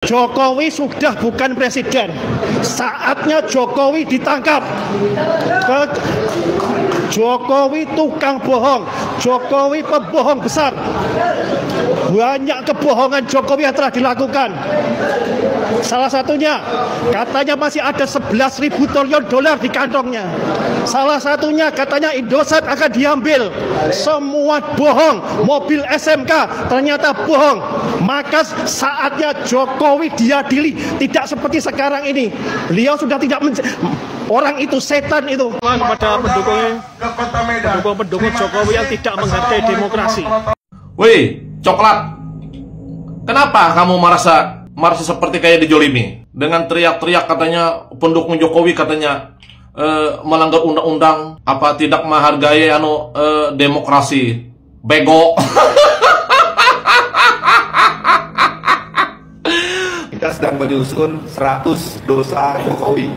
Jokowi sudah bukan presiden. Saatnya Jokowi ditangkap. Jokowi tukang bohong. Jokowi pembohong besar. Banyak kebohongan Jokowi yang telah dilakukan. Salah satunya, katanya masih ada 11.000 triliun dolar di kantongnya. Salah satunya katanya Indosat akan diambil. Semua bohong. Mobil SMK ternyata bohong. Maka saatnya Jokowi diadili. Tidak seperti sekarang ini. Beliau sudah tidak orang itu setan itu. Kepada pendukung Jokowi yang tidak menghargai demokrasi. Woi, coklat. Kenapa kamu merasa seperti kayak dijolimi? Dengan teriak-teriak katanya pendukung Jokowi katanya melanggar undang-undang, apa tidak menghargai demokrasi. Bego. Kita sedang menyusun 100 dosa Jokowi.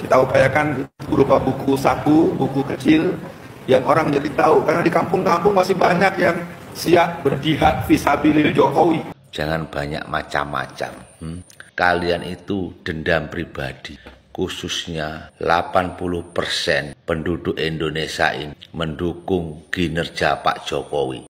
Kita upayakan berupa buku saku, buku kecil yang orang jadi tahu, karena di kampung-kampung masih banyak yang siap berjihad fisabilillah Jokowi. Jangan banyak macam-macam. Kalian itu dendam pribadi. Khususnya 80% penduduk Indonesia ini mendukung kinerja Pak Jokowi.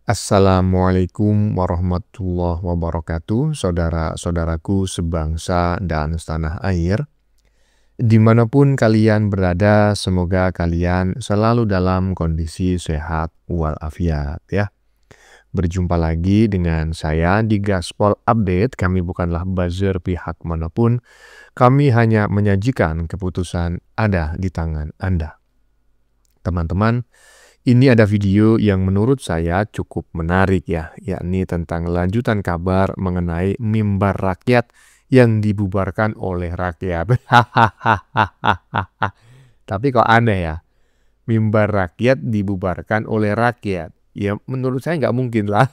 Assalamualaikum warahmatullahi wabarakatuh, saudara-saudaraku sebangsa dan setanah air. Dimanapun kalian berada, semoga kalian selalu dalam kondisi sehat walafiat ya. Berjumpa lagi dengan saya di Gaspol Update. Kami bukanlah buzzer pihak manapun. Kami hanya menyajikan keputusan ada di tangan Anda. Teman-teman, ini ada video yang menurut saya cukup menarik ya, yakni tentang lanjutan kabar mengenai mimbar rakyat yang dibubarkan oleh rakyat. Tapi kok aneh ya, mimbar rakyat dibubarkan oleh rakyat. Ya menurut saya nggak mungkin lah.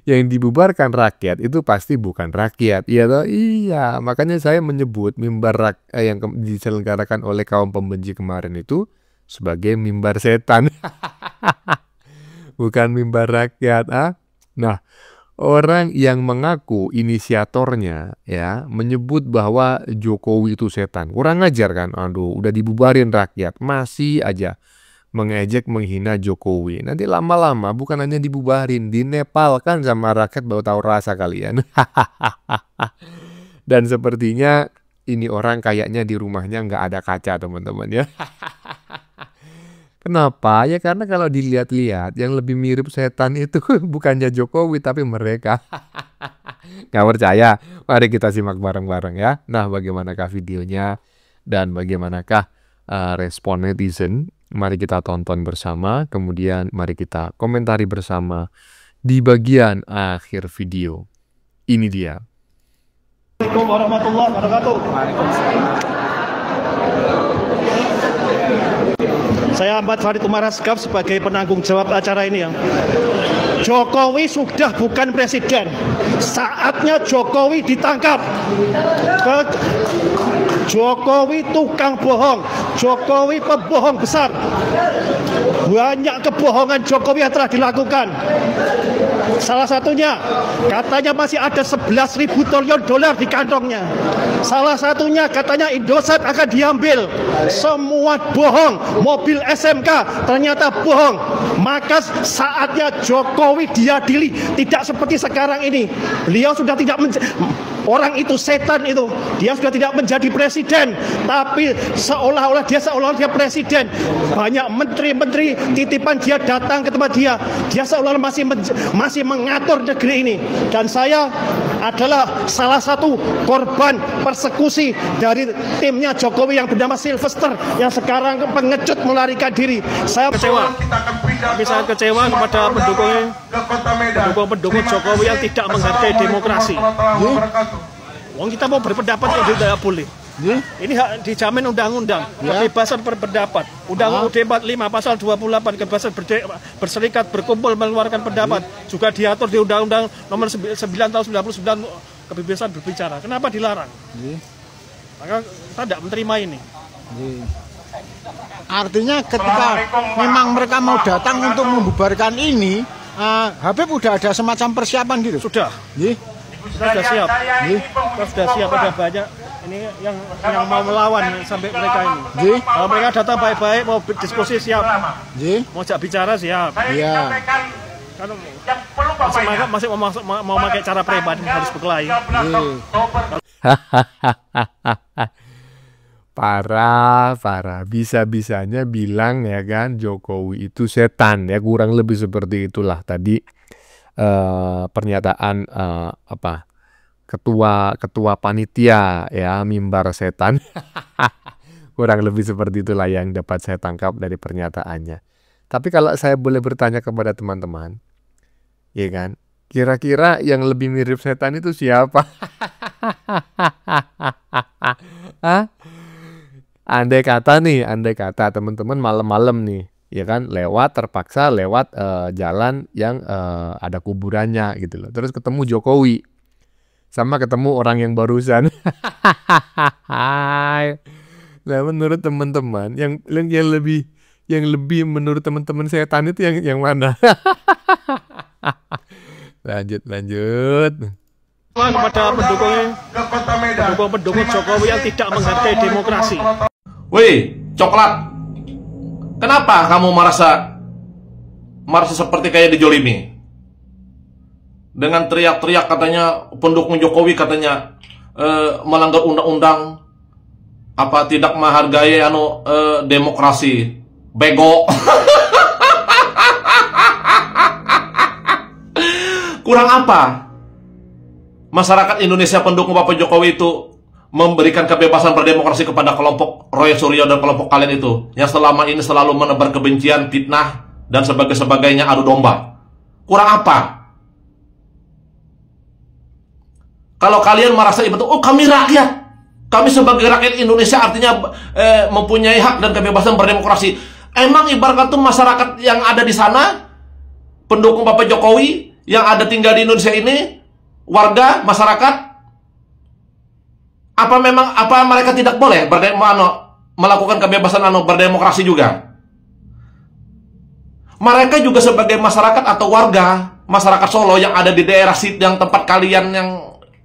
Yang dibubarkan rakyat itu pasti bukan rakyat. Ya toh? Iya, makanya saya menyebut mimbar yang diselenggarakan oleh kaum pembenci kemarin itu sebagai mimbar setan. Bukan mimbar rakyat. Nah, orang yang mengaku inisiatornya ya menyebut bahwa Jokowi itu setan. Kurang ajar kan? Aduh, udah dibubarin rakyat, masih aja mengejek, menghina Jokowi. Nanti lama-lama bukan hanya dibubarin, dinepalkan sama rakyat, baru tahu rasa kalian. Dan sepertinya ini orang kayaknya di rumahnya nggak ada kaca, teman-teman ya. Kenapa? Ya karena kalau dilihat-lihat yang lebih mirip setan itu bukannya Jokowi tapi mereka. Nggak percaya? Mari kita simak bareng-bareng ya. Nah, bagaimanakah videonya dan bagaimanakah respon netizen? Mari kita tonton bersama, kemudian mari kita komentari bersama di bagian akhir video. Ini dia. Assalamualaikum warahmatullahi wabarakatuh. Saya Ahmad Farid Umar Asgaf sebagai penanggung jawab acara ini ya. Jokowi sudah bukan presiden. Saatnya Jokowi ditangkap. Jokowi tukang bohong. Jokowi pembohong besar. Banyak kebohongan Jokowi yang telah dilakukan. Salah satunya, katanya masih ada 11.000 triliun dolar di kantongnya. Salah satunya katanya Indosat akan diambil. Semua bohong. Mobil SMK ternyata bohong. Maka saatnya Jokowi diadili. Tidak seperti sekarang ini. Beliau sudah tidak orang itu setan itu. Dia sudah tidak menjadi presiden. Tapi seolah-olah dia presiden. Banyak menteri-menteri titipan dia datang ke tempat dia. Dia seolah-olah masih mengatur negeri ini. Dan saya adalah salah satu korban persekusi dari timnya Jokowi yang bernama Sylvester yang sekarang pengecut melarikan diri. Saya Kecewa. Tapi saya kecewa kepada pendukung Jokowi yang tidak menghargai demokrasi. Wong kita mau berpendapat kok tidak boleh. Ini hak dijamin undang-undang, kebebasan berpendapat. Undang-Undang UUD 45 pasal 28 kebebasan berserikat, berkumpul, mengeluarkan pendapat. Juga diatur di Undang-Undang nomor 9 tahun 99 kebebasan berbicara. Kenapa dilarang? Maka kita tidak menerima ini. Artinya ketika memang mereka mau datang untuk membubarkan ini, Habib udah ada semacam persiapan gitu? Sudah. Kita sudah siap. Kita sudah siap, ada banyak ini yang mau melawan sampai mereka ini. Kalau mereka datang baik-baik, mau diskusi siap. Mau ajak bicara siap. Iya. Kan masih mau pakai cara preman, harus berkelahi. Parah. Bisa-bisanya bilang ya kan Jokowi itu setan ya, kurang lebih seperti itulah tadi pernyataan ketua panitia ya, mimbar setan. Kurang lebih seperti itulah yang dapat saya tangkap dari pernyataannya. Tapi kalau saya boleh bertanya kepada teman-teman, ya kan, kira-kira yang lebih mirip setan itu siapa? Andai kata teman-teman malam-malam nih, ya kan, terpaksa lewat jalan yang ada kuburannya gitu loh. Terus ketemu Jokowi sama ketemu orang yang barusan. Nah, menurut teman-teman yang lebih menurut teman-teman setan itu yang mana? Lanjut. Kepada pendukung Jokowi yang tidak menghargai demokrasi. Woi, coklat. Kenapa kamu merasa seperti kayak dijolimi? Dengan teriak-teriak katanya pendukung Jokowi katanya melanggar undang-undang, tidak menghargai demokrasi. Bego. Kurang apa? Masyarakat Indonesia pendukung Bapak Jokowi itu memberikan kebebasan berdemokrasi kepada kelompok Roy Suryo dan kelompok kalian itu yang selama ini selalu menebar kebencian, fitnah, dan sebagainya adu domba. Kurang apa? Kalau kalian merasa itu, kami rakyat, kami sebagai rakyat Indonesia artinya mempunyai hak dan kebebasan berdemokrasi. Emang ibarat itu masyarakat yang ada di sana, pendukung Bapak Jokowi yang ada tinggal di Indonesia ini, warga masyarakat, apa mereka tidak boleh melakukan kebebasan berdemokrasi juga? Mereka juga sebagai masyarakat atau warga masyarakat Solo yang ada di daerah yang tempat kalian yang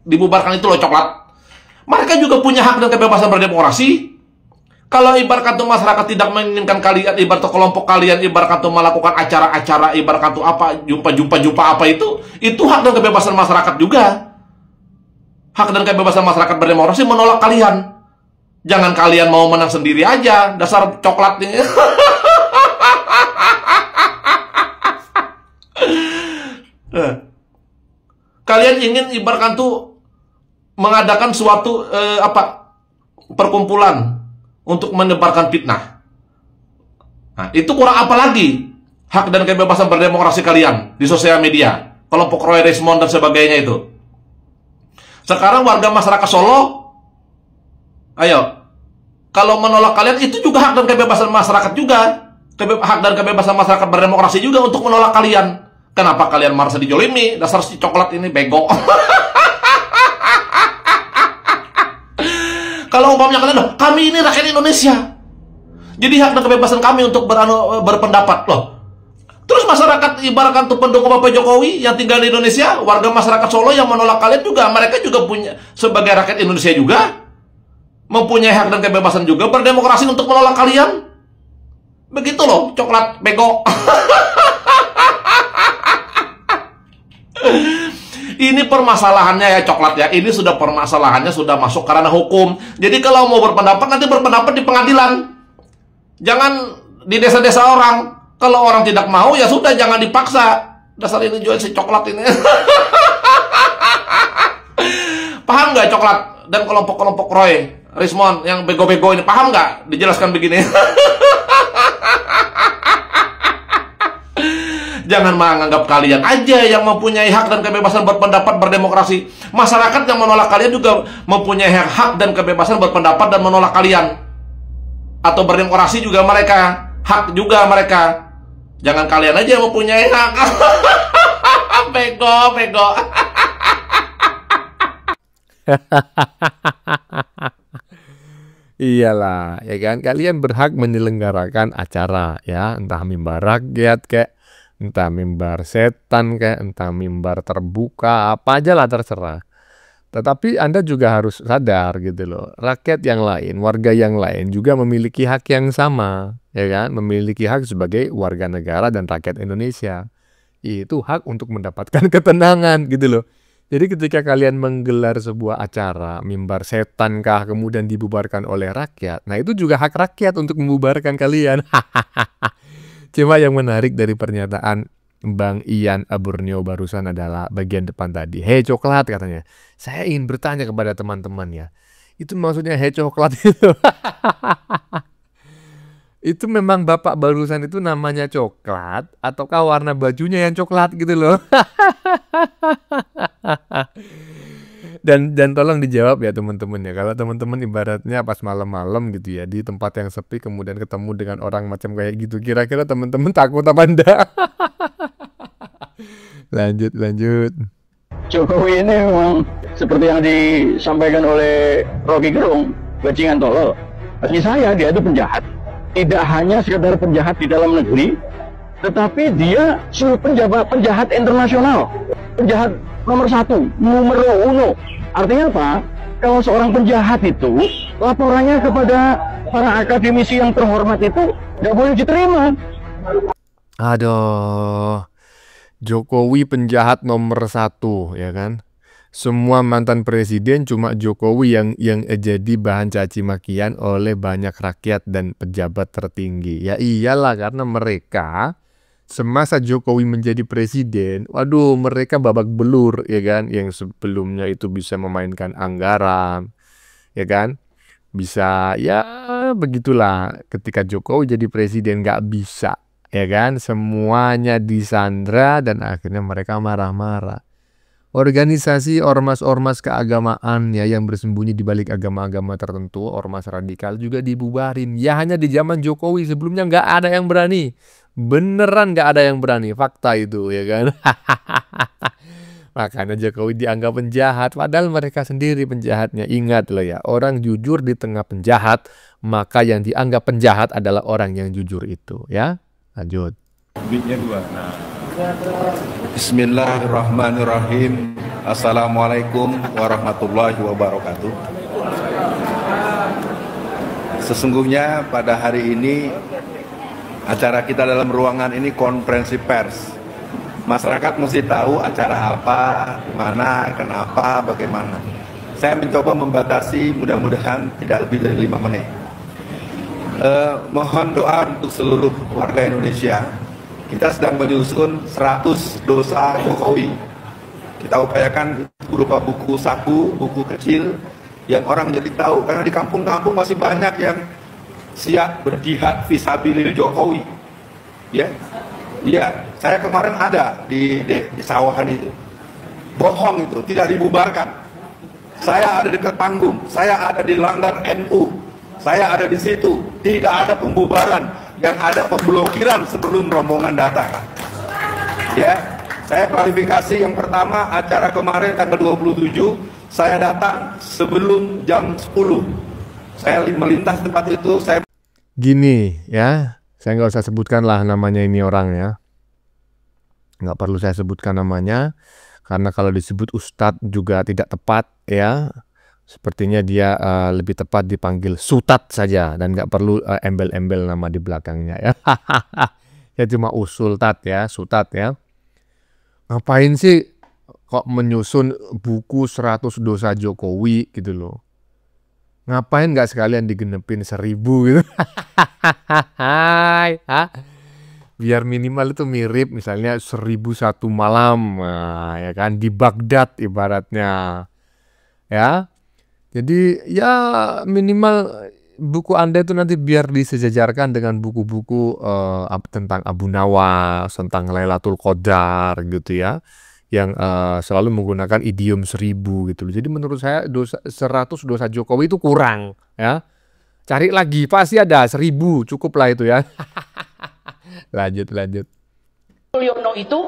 dibubarkan itu loh, coklat. Mereka juga punya hak dan kebebasan berdemokrasi. Kalau ibarat kata masyarakat tidak menginginkan kalian, ibarat kelompok kalian ibarat kata melakukan acara-acara, ibarat kata jumpa apa itu hak dan kebebasan masyarakat juga. Hak dan kebebasan masyarakat berdemokrasi menolak kalian. Jangan kalian mau menang sendiri aja, dasar coklat ini. Kalian ingin ibaratkan tuh mengadakan suatu perkumpulan untuk menebarkan fitnah. Nah, itu kurang apa lagi hak dan kebebasan berdemokrasi kalian di sosial media, kelompok Roy Resmond dan sebagainya itu. Sekarang warga masyarakat Solo, ayo, kalau menolak kalian itu juga hak dan kebebasan masyarakat juga, hak dan kebebasan masyarakat berdemokrasi juga untuk menolak kalian. Kenapa kalian merasa dijolimi? Dasar si coklat ini bego. Kalau umpamanya kalian, kami ini rakyat Indonesia, jadi hak dan kebebasan kami untuk berpendapat loh. Terus masyarakat ibaratkan tuh pendukung Bapak Jokowi yang tinggal di Indonesia, warga masyarakat Solo yang menolak kalian juga, mereka juga punya sebagai rakyat Indonesia juga mempunyai hak dan kebebasan juga berdemokrasi untuk menolak kalian. Begitu loh, coklat bego. Ini permasalahannya ya, coklat ya. Ini sudah permasalahannya sudah masuk karena hukum. Jadi kalau mau berpendapat, nanti berpendapat di pengadilan. Jangan di desa-desa orang. Kalau orang tidak mau, ya sudah, jangan dipaksa. Dasar ini jual si coklat ini. Paham nggak coklat dan kelompok-kelompok Roy Resmond yang bego-bego ini? Paham nggak? Dijelaskan begini. Jangan menganggap kalian aja yang mempunyai hak dan kebebasan berpendapat berdemokrasi. Masyarakat yang menolak kalian juga mempunyai hak dan kebebasan berpendapat dan menolak kalian. Atau berdemokrasi juga mereka. Hak juga mereka. Jangan kalian aja yang mempunyai hak. Bego. Iyalah, ya kan? Kalian berhak menyelenggarakan acara, ya, entah mimbar rakyat kayak, entah mimbar setan kayak, entah mimbar terbuka, apa aja lah terserah. Tetapi Anda juga harus sadar gitu loh, rakyat yang lain, warga yang lain juga memiliki hak yang sama, ya kan? Memiliki hak sebagai warga negara dan rakyat Indonesia. Itu hak untuk mendapatkan ketenangan gitu loh. Jadi ketika kalian menggelar sebuah acara, mimbar setan kah, kemudian dibubarkan oleh rakyat, nah itu juga hak rakyat untuk membubarkan kalian. Cuma yang menarik dari pernyataan Bang Ian Aborneo barusan adalah bagian depan tadi. Hei coklat katanya. Saya ingin bertanya kepada teman-teman ya. Itu maksudnya hei coklat itu. Itu memang bapak barusan itu namanya coklat ataukah warna bajunya yang coklat gitu loh. Dan tolong dijawab ya teman-teman ya. Kalau teman-teman ibaratnya pas malam-malam gitu ya di tempat yang sepi kemudian ketemu dengan orang macam kayak gitu, kira-kira teman-teman takut apa enggak? Lanjut. Jokowi ini memang seperti yang disampaikan oleh Rocky Gerung, bajingan tolol. Bagi saya dia itu penjahat. Tidak hanya sekedar penjahat di dalam negeri, tetapi dia penjahat internasional. Penjahat nomor 1, numero uno. Artinya apa? Kalau seorang penjahat itu, laporannya kepada para akademisi yang terhormat itu nggak boleh diterima. Aduh, Jokowi penjahat nomor 1 ya kan? Semua mantan presiden cuma Jokowi yang jadi bahan caci makian oleh banyak rakyat dan pejabat tertinggi. Ya iyalah karena mereka semasa Jokowi menjadi presiden, waduh mereka babak belur ya kan, yang sebelumnya itu bisa memainkan anggaran, ya kan, bisa ya begitulah. Ketika Jokowi jadi presiden nggak bisa, ya kan, semuanya disandra dan akhirnya mereka marah-marah. Organisasi ormas-ormas keagamaan ya yang bersembunyi di balik agama-agama tertentu, ormas radikal juga dibubarin. Ya hanya di zaman Jokowi, sebelumnya nggak ada yang berani. Beneran nggak ada yang berani, fakta itu ya kan. Makanya Jokowi dianggap penjahat, padahal mereka sendiri penjahatnya. Ingat loh ya, orang jujur di tengah penjahat, maka yang dianggap penjahat adalah orang yang jujur itu ya. Lanjut. Bismillahirrahmanirrahim. Assalamualaikum warahmatullahi wabarakatuh. Sesungguhnya pada hari ini acara kita dalam ruangan ini konferensi pers. Masyarakat mesti tahu acara apa, mana, kenapa, bagaimana. Saya mencoba membatasi, mudah-mudahan tidak lebih dari 5 menit. Mohon doa untuk seluruh warga Indonesia. Kita sedang menyusun 100 dosa Jokowi. Kita upayakan berupa buku saku, buku kecil yang orang jadi tahu. Karena di kampung-kampung masih banyak yang siap berjihad fisabilillah Jokowi. Ya, saya kemarin ada di sawahan itu. Bohong itu, tidak dibubarkan. Saya ada dekat panggung, saya ada di langgar NU, saya ada di situ. Tidak ada pembubaran. Yang ada pemblokiran sebelum rombongan datang. Ya, saya klarifikasi yang pertama, acara kemarin tanggal 27, saya datang sebelum jam 10. Saya melintas tempat itu, saya... Gini ya, saya nggak usah sebutkan lah namanya ini orang ya. Nggak perlu saya sebutkan namanya, karena kalau disebut ustadz juga tidak tepat ya. Sepertinya dia lebih tepat dipanggil Sutat saja dan nggak perlu embel-embel nama di belakangnya ya. Ya cuma Usultat ya, Sutat ya. Ngapain sih kok menyusun buku 100 dosa Jokowi gitu loh? Ngapain nggak sekalian digenepin 1000 gitu? Biar minimal itu mirip misalnya 1001 malam, nah, ya kan, di Baghdad ibaratnya ya. Jadi ya minimal buku Anda itu nanti biar disejajarkan dengan buku-buku tentang Abu Nawas, tentang Lailatul Qadar gitu ya, yang selalu menggunakan idiom 1000 gitu. Jadi menurut saya 100 dosa Jokowi itu kurang ya. Cari lagi pasti ada 1000, cukup lah itu ya. Lanjut. Mulyono itu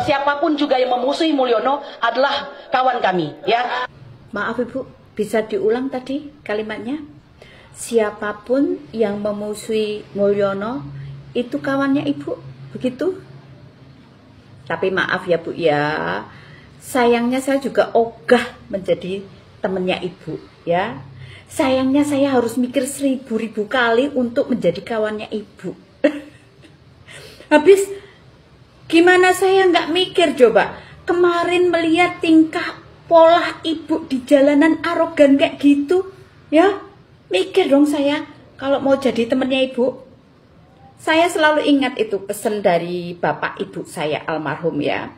siapapun juga yang memusuhi Mulyono adalah kawan kami ya. Maaf Ibu, bisa diulang tadi kalimatnya? siapapun yang memusuhi Mulyono itu kawannya ibu, begitu? Tapi maaf ya Bu ya, sayangnya saya juga ogah menjadi temennya ibu ya. Sayangnya saya harus mikir 1000 kali untuk menjadi kawannya ibu. Habis gimana saya nggak mikir coba? Kemarin melihat tingkah pola ibu di jalanan arogan kayak gitu, ya mikir dong saya kalau mau jadi temennya ibu. Saya selalu ingat itu pesan dari bapak ibu saya almarhum ya.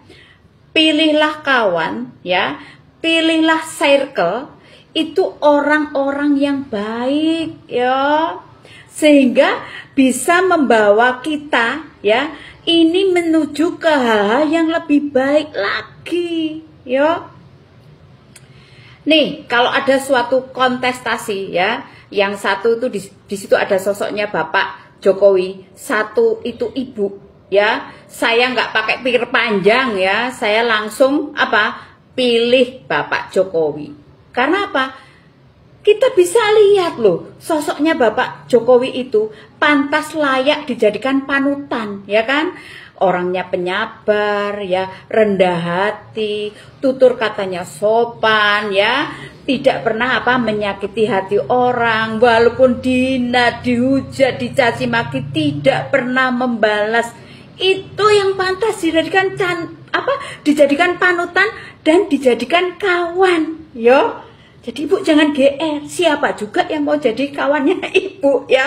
Pilihlah kawan ya, pilihlah circle itu orang-orang yang baik ya. Sehingga bisa membawa kita ya ini menuju ke hal-hal yang lebih baik lagi ya. Nih, kalau ada suatu kontestasi ya, yang satu itu di situ ada sosoknya Bapak Jokowi, satu itu ibu ya. Saya nggak pakai pikir panjang ya, saya langsung pilih Bapak Jokowi. Karena apa? Kita bisa lihat loh, sosoknya Bapak Jokowi itu pantas layak dijadikan panutan, ya kan? Orangnya penyabar, ya, rendah hati, tutur katanya sopan, ya, tidak pernah menyakiti hati orang, walaupun dihina, dihujat, dicaci maki, tidak pernah membalas. Itu yang pantas dijadikan panutan dan dijadikan kawan, yo. Jadi ibu jangan GR, siapa juga yang mau jadi kawannya ibu ya.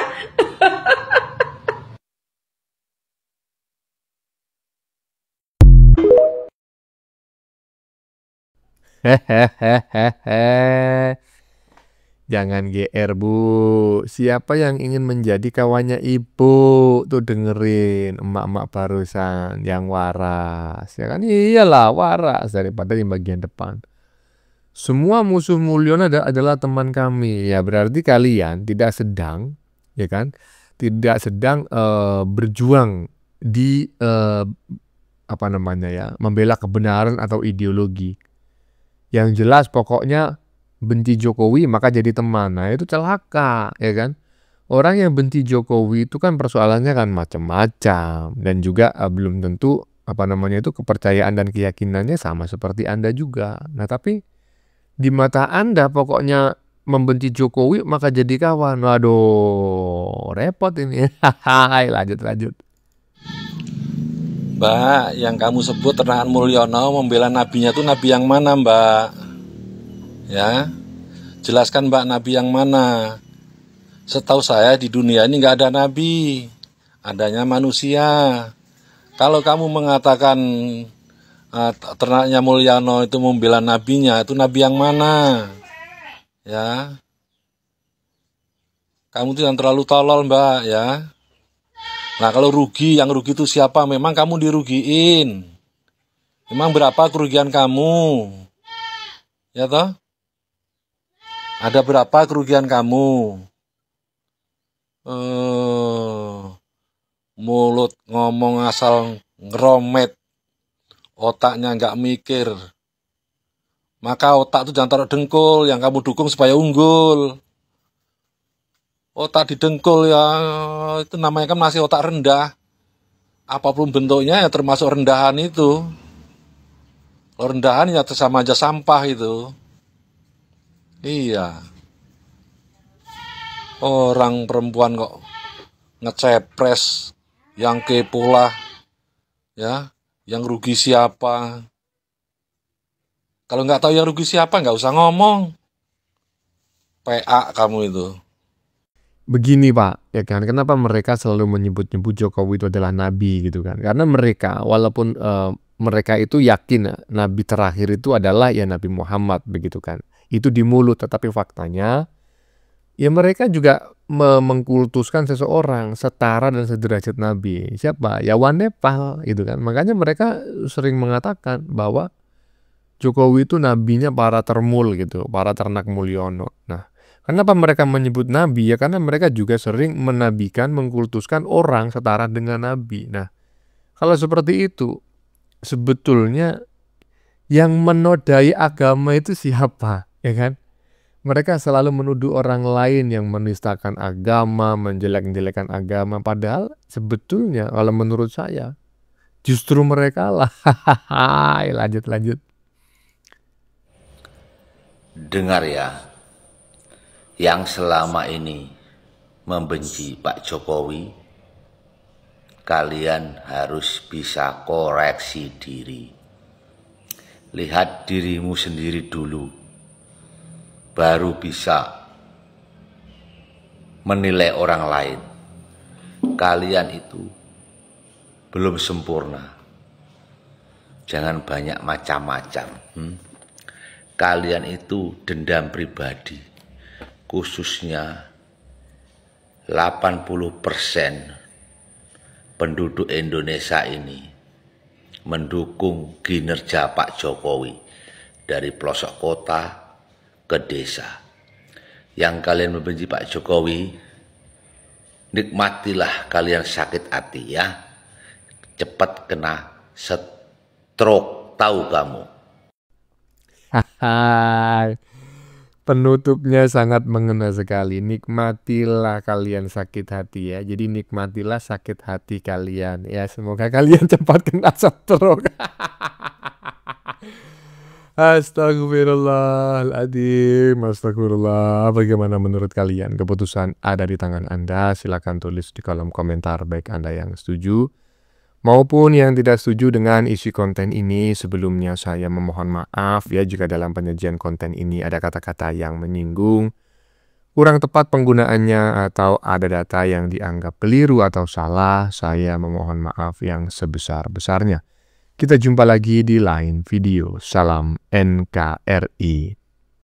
Jangan GR Bu, siapa yang ingin menjadi kawannya ibu tuh dengerin emak-emak barusan yang waras, ya kan? Iyalah waras daripada di bagian depan. Semua musuh Mulyono adalah teman kami. Ya berarti kalian tidak sedang, ya kan? Tidak sedang berjuang di membela kebenaran atau ideologi. Yang jelas pokoknya benci Jokowi maka jadi teman. Nah, itu celaka, ya kan? Orang yang benci Jokowi itu kan persoalannya kan macam-macam dan juga belum tentu itu kepercayaan dan keyakinannya sama seperti Anda juga. Nah, tapi di mata Anda pokoknya membenci Jokowi maka jadi kawan. Waduh, repot ini. Lanjut. Mbak, yang kamu sebut Ternakan Mulyono membela nabinya itu nabi yang mana, Mbak? Ya, jelaskan Mbak, nabi yang mana? Setahu saya di dunia ini nggak ada nabi, adanya manusia. Kalau kamu mengatakan ternaknya Mulyono itu membela nabinya, itu nabi yang mana? Ya, kamu itu yang terlalu tolol Mbak ya. Nah kalau rugi, yang rugi itu siapa? Memang kamu dirugiin. Memang berapa kerugian kamu? Ya toh? Ada berapa kerugian kamu? Mulut ngomong asal ngeromet, otaknya nggak mikir. Maka otak itu jangan taruh dengkul, yang kamu dukung supaya unggul. Otak di dengkul ya, itu namanya kan masih otak rendah. Apapun bentuknya ya termasuk rendahan itu. Kalau rendahan ya sama aja sampah itu. Iya. Orang perempuan kok ngecepres, yang kepo lah. Ya, yang rugi siapa? Kalau nggak tahu yang rugi siapa, nggak usah ngomong. PA kamu itu. Begini Pak, ya kan, kenapa mereka selalu menyebut-nyebut Jokowi itu adalah nabi gitu kan? Karena mereka, walaupun mereka itu yakin nabi terakhir itu adalah ya Nabi Muhammad begitu kan. Itu di mulut, tetapi faktanya ya mereka juga mengkultuskan seseorang setara dan sederajat nabi. Siapa? Ya Wanepal gitu kan. Makanya mereka sering mengatakan bahwa Jokowi itu nabinya para termul gitu, para ternak Mulyono. Nah, kenapa mereka menyebut nabi? Ya karena mereka juga sering menabikan, mengkultuskan orang setara dengan nabi. Nah, kalau seperti itu, sebetulnya yang menodai agama itu siapa? Ya kan? Mereka selalu menuduh orang lain yang menistakan agama, menjelek-jelekan agama. Padahal sebetulnya kalau menurut saya, justru mereka lah. Lanjut. Dengar ya, yang selama ini membenci Pak Jokowi, kalian harus bisa koreksi diri. Lihat dirimu sendiri dulu, baru bisa menilai orang lain. Kalian itu belum sempurna. Jangan banyak macam-macam. Kalian itu dendam pribadi, khususnya 80% penduduk Indonesia ini mendukung kinerja Pak Jokowi dari pelosok kota ke desa. Yang kalian membenci Pak Jokowi, nikmatilah kalian sakit hati ya. Cepat kena stroke, tahu kamu. Penutupnya sangat mengena sekali. Nikmatilah kalian sakit hati ya. Jadi nikmatilah sakit hati kalian ya. Semoga kalian cepat kena stroke. Astagfirullahaladzim. Astagfirullah. Bagaimana menurut kalian? Keputusan ada di tangan Anda. Silakan tulis di kolom komentar baik Anda yang setuju maupun yang tidak setuju dengan isi konten ini. Sebelumnya saya memohon maaf ya jika dalam penyajian konten ini ada kata-kata yang menyinggung, kurang tepat penggunaannya, atau ada data yang dianggap keliru atau salah. Saya memohon maaf yang sebesar-besarnya. Kita jumpa lagi di lain video. Salam NKRI.